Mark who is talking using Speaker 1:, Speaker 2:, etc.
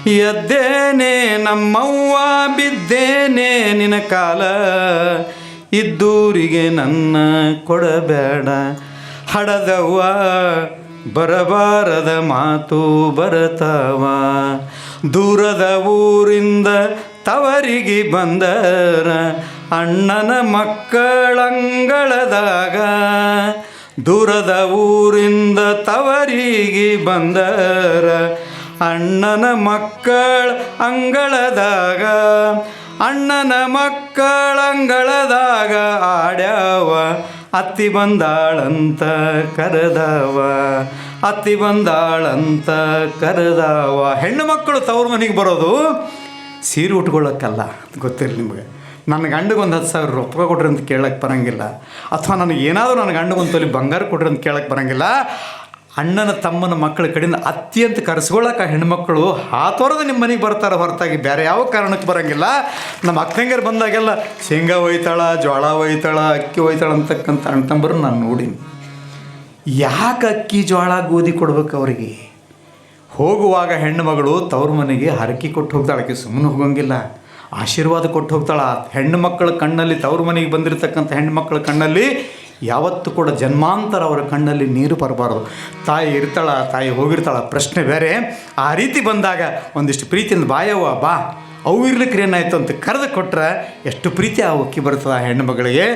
Speaker 1: ಎದ್ದೇನೆ ನಮ್ಮವ್ವ ಬಿದ್ದೇನೆ ನಿನ ಕಾಲ, ಇದ್ದೂರಿಗೆ ನನ್ನ ಕೊಡಬೇಡ. ಹಡದವ್ವ ಬರಬಾರದ ಮಾತು ಬರತಾವ, ದೂರದ ಊರಿಂದ ತವರಿಗೆ ಬಂದರ ಅಣ್ಣನ ಮಕ್ಕಳಂಗಳದಾಗ. ದೂರದ ಊರಿಂದ ತವರಿಗೆ ಬಂದರ ಅಣ್ಣನ ಮಕ್ಕಳ ಅಂಗಳದಾಗ. ಅಣ್ಣನ ಮಕ್ಕಳಂಗಳದಾಗ ಆಡ್ಯಾವ ಅತ್ತಿ ಬಂದಾಳಂತ ಕರೆದವ, ಅತ್ತಿ ಬಂದಾಳಂತ ಕರೆದವ. ಹೆಣ್ಣು ಮಕ್ಕಳು ತವ್ರ ಮನೆಗೆ ಬರೋದು ಸೀರೆ ಉಟ್ಕೊಳ್ಳೋಕ್ಕಲ್ಲ, ಗೊತ್ತಿರಲಿ ನಿಮಗೆ. ನನ್ನ ಗಂಡಿಗೆ ಒಂದು 10,000 ರೂಪಾಯಿ ಕೊಡ್ರಿ ಅಂತ ಕೇಳಕ್ಕೆ ಬರೋಂಗಿಲ್ಲ, ಅಥವಾ ನನಗೆ ಏನಾದರೂ ನನ್ನ ಗಂಡಿಗೆ ಒಂದು ತೊಲಿ ಬಂಗಾರ ಕೊಡ್ರಿ ಅಂತ ಕೇಳಕ್ಕೆ ಬರೋಂಗಿಲ್ಲ. ಅಣ್ಣನ ತಮ್ಮನ ಮಕ್ಕಳ ಕಡೆಯಿಂದ ಅತ್ತಿ ಅಂತ ಕರೆಸ್ಕೊಳ್ಳೋಕೆ ಹೆಣ್ಮಕ್ಳು ಹಾತೊರೆದು ನಿಮ್ಮ ಮನೆಗೆ ಬರ್ತಾರೆ, ಹೊರತಾಗಿ ಬೇರೆ ಯಾವ ಕಾರಣಕ್ಕೆ ಬರೋಂಗಿಲ್ಲ. ನಮ್ಮ ಅಕ್ಕಂಗರು ಬಂದಾಗೆಲ್ಲ ಶೇಂಗಾ ಒಯ್ತಾಳ, ಜೋಳ ಒಯ್ತಾಳ, ಅಕ್ಕಿ ಒಯ್ತಾಳ ಅಂತಕ್ಕಂಥ ಅಣ್ತಂಬರು ನಾನು ನೋಡೀನಿ. ಯಾಕೆ ಅಕ್ಕಿ ಜೋಳ ಗೋಧಿ ಕೊಡ್ಬೇಕು ಅವರಿಗೆ? ಹೋಗುವಾಗ ಹೆಣ್ಣು ಮಗಳು ತವ್ರ ಮನೆಗೆ ಹರಕೆ ಕೊಟ್ಟು ಹೋಗ್ತಾಳೆ, ಆಕೆ ಸುಮ್ಮನೆ ಹೋಗೋಂಗಿಲ್ಲ, ಆಶೀರ್ವಾದ ಕೊಟ್ಟು ಹೋಗ್ತಾಳೆ. ಹೆಣ್ಣು ಮಕ್ಕಳ ಕಣ್ಣಲ್ಲಿ, ತವ್ರ ಮನೆಗೆ ಬಂದಿರತಕ್ಕಂಥ ಹೆಣ್ಣು ಮಕ್ಕಳ ಕಣ್ಣಲ್ಲಿ ಯಾವತ್ತೂ ಕೂಡ ಜನ್ಮಾಂತರ ಅವರ ಕಣ್ಣಲ್ಲಿ ನೀರು ಬರಬಾರ್ದು. ತಾಯಿ ಇರ್ತಾಳ, ತಾಯಿ ಹೋಗಿರ್ತಾಳ, ಪ್ರಶ್ನೆ ಬೇರೆ. ಆ ರೀತಿ ಬಂದಾಗ ಒಂದಿಷ್ಟು ಪ್ರೀತಿಯಿಂದ ಬಾಯವ್ವ ಬಾ, ಅವು ಇರ್ಲಿಕ್ಕೆ ಏನಾಯಿತು ಅಂತ ಕರೆದು ಕೊಟ್ಟರೆ ಎಷ್ಟು ಪ್ರೀತಿ ಆ ಅಕ್ಕಿ ಬರ್ತದೆ ಆ ಹೆಣ್ಣು ಮಗಳಿಗೆ.